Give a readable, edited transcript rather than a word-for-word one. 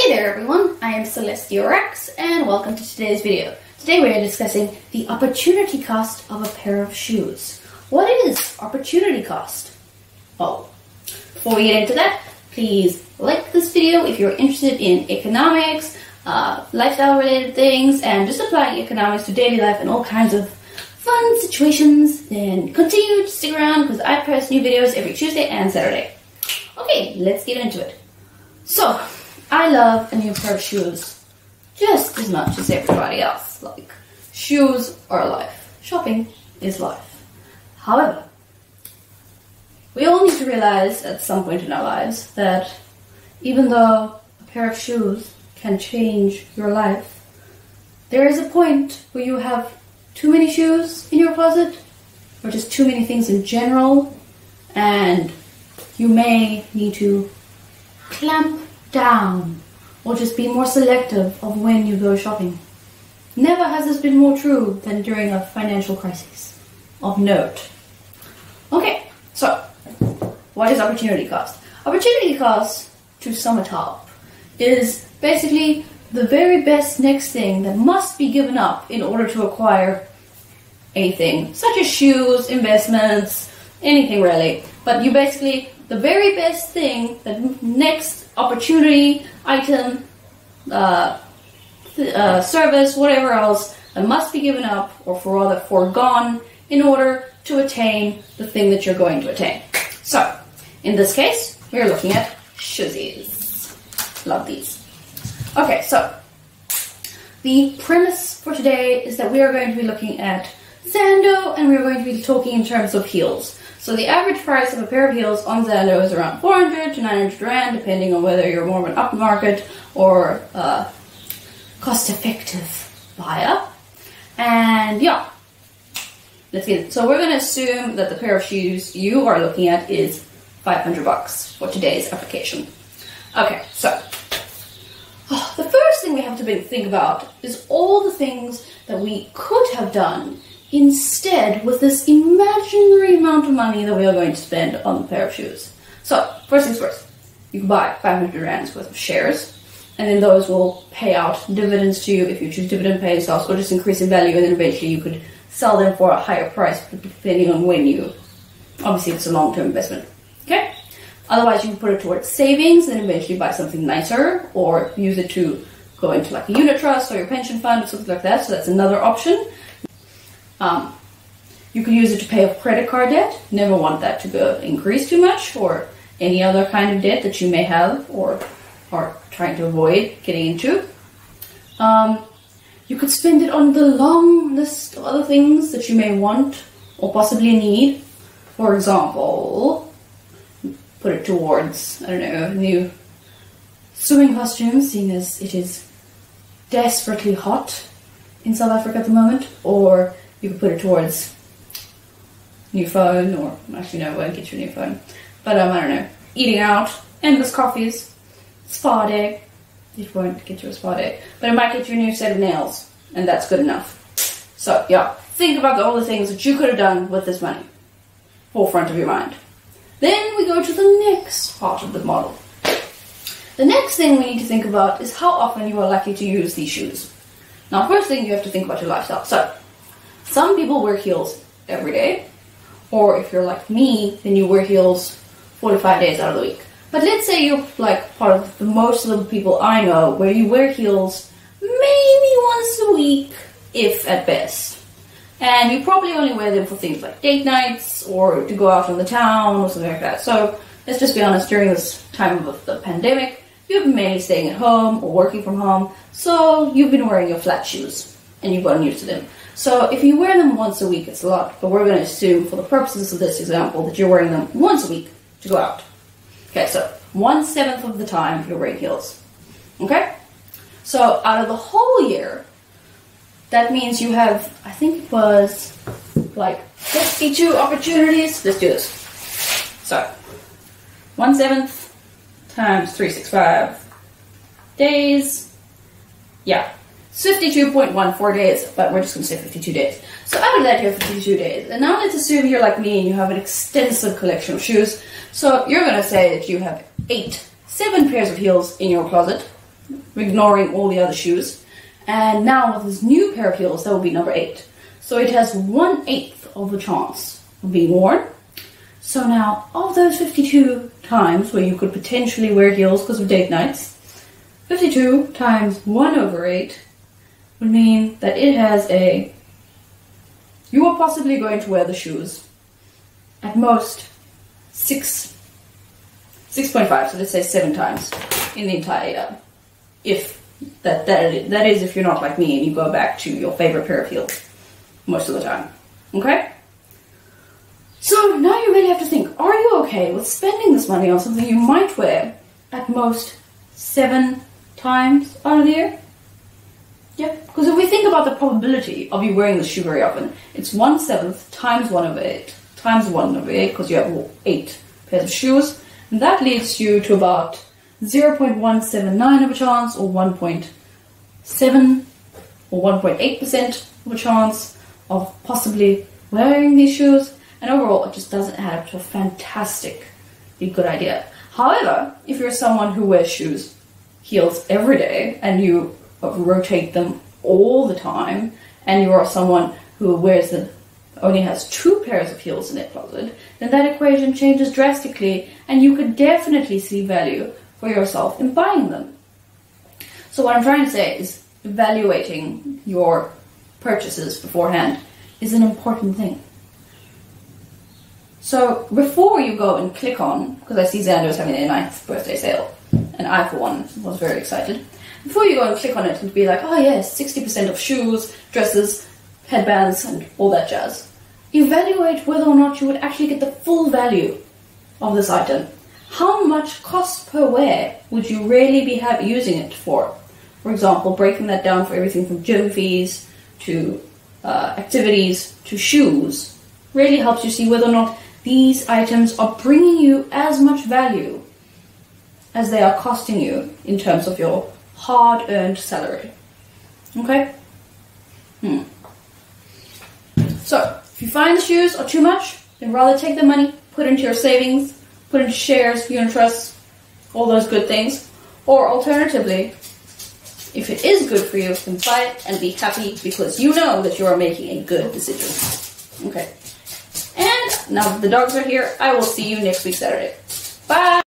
Hey there everyone, I am Celestia Rax and welcome to today's video. Today we are discussing the opportunity cost of a pair of shoes. What is opportunity cost? Oh, before we get into that, please like this video if you're interested in economics, lifestyle related things, and just applying economics to daily life and all kinds of fun situations. Then continue to stick around because I post new videos every Tuesday and Saturday. Okay, let's get into it. So, I love a new pair of shoes just as much as everybody else. Like, shoes are life. Shopping is life. However, we all need to realize at some point in our lives that even though a pair of shoes can change your life, there is a point where you have too many shoes in your closet, or just too many things in general, and you may need to clamp down or just be more selective of when you go shopping. Never has this been more true than during a financial crisis of note. Okay, so what is opportunity cost? Opportunity cost, to sum it up, is basically the very best next thing that must be given up in order to acquire anything, such as shoes, investments, anything really. But you basically, the very best thing, the next opportunity, item, service, whatever else, that must be given up, or for rather foregone, in order to attain the thing that you're going to attain. So, in this case, we're looking at shoesies. Love these. Okay, so, the premise for today is that we are going to be looking at Zando, and we're going to be talking in terms of heels. So the average price of a pair of heels on Zando is around 400 to 900 Rand, depending on whether you're more of an upmarket or cost-effective buyer. And yeah, let's get it. So we're going to assume that the pair of shoes you are looking at is 500 bucks for today's application. Okay, so the first thing we have to think about is all the things that we could have done instead with this imaginary amount of money that we are going to spend on a pair of shoes. So, first things first, you can buy 500 Rands worth of shares, and then those will pay out dividends to you if you choose dividend paying stocks, or just increase in value, and then eventually you could sell them for a higher price depending on when you, obviously it's a long-term investment, okay? Otherwise you can put it towards savings and eventually buy something nicer, or use it to go into like a unit trust or your pension fund or something like that, so that's another option. You could use it to pay off credit card debt. Never want that to go increase too much, or any other kind of debt that you may have or are trying to avoid getting into. You could spend it on the long list of other things that you may want or possibly need. For example, put it towards, I don't know, new swimming costumes, seeing as it is desperately hot in South Africa at the moment, or you could put it towards new phone, or actually no, it won't get you a new phone. But I don't know, eating out, endless coffees, spa day. It won't get you a spa day, but it might get you a new set of nails, and that's good enough. So yeah, think about all the things that you could have done with this money, forefront of your mind. Then we go to the next part of the model. The next thing we need to think about is how often you are likely to use these shoes. Now, first thing, you have to think about your lifestyle. So, some people wear heels every day, or if you're like me, then you wear heels 4 to 5 days out of the week. But let's say you're like part of most of the people I know where you wear heels maybe once a week, if at best. And you probably only wear them for things like date nights, or to go out on the town, or something like that. So, let's just be honest, during this time of the pandemic, you've been mainly staying at home or working from home, so you've been wearing your flat shoes, and you've gotten used to them. So if you wear them once a week, it's a lot, but we're going to assume, for the purposes of this example, that you're wearing them once a week to go out. Okay, so 1/7 of the time you're wearing heels. Okay? So out of the whole year, that means you have, I think it was like 52 opportunities. Let's do this. So 1/7 times 365 days. Yeah. 52.14 days, but we're just going to say 52 days. So out of that, you have 52 days. And now let's assume you're like me and you have an extensive collection of shoes. So you're going to say that you have 7 pairs of heels in your closet. ignoring all the other shoes. And now with this new pair of heels, that will be number 8. So it has 1/8 of a chance of being worn. So now, of those 52 times where you could potentially wear heels because of date nights, 52 times 1/8 would mean that it has you are possibly going to wear the shoes at most 6.5, so let's say 7 times in the entire year. If that is if you're not like me and you go back to your favorite pair of heels most of the time. Okay? So now you really have to think, are you okay with spending this money on something you might wear at most 7 times out of the year? Yeah, because if we think about the probability of you wearing this shoe very often, it's 1/7 times 1/8 times 1/8, because you have 8 pairs of shoes, and that leads you to about 0.179 of a chance, or 1.7 or 1.8% of a chance of possibly wearing these shoes. And overall, it just doesn't add up to a fantastically good idea. However, if you're someone who wears heels every day, and you rotate them all the time, and you are someone who only has 2 pairs of heels in their closet, then that equation changes drastically, and you could definitely see value for yourself in buying them. So what I'm trying to say is evaluating your purchases beforehand is an important thing. So before you go and click on, because I see Xander is having their 9th birthday sale, and I for one was very excited, before you go and click on it and be like, oh yes, 60% of shoes, dresses, headbands, and all that jazz, evaluate whether or not you would actually get the full value of this item. How much cost per wear would you really be using it for? For example, breaking that down for everything from gym fees to activities to shoes really helps you see whether or not these items are bringing you as much value as they are costing you in terms of your hard-earned salary. Okay? So, if you find the shoes are too much, then rather take the money, put it into your savings, put it into shares, unit trusts, all those good things. Or alternatively, if it is good for you, then buy it and be happy because you know that you are making a good decision. Okay. And now that the dogs are here, I will see you next week Saturday. Bye!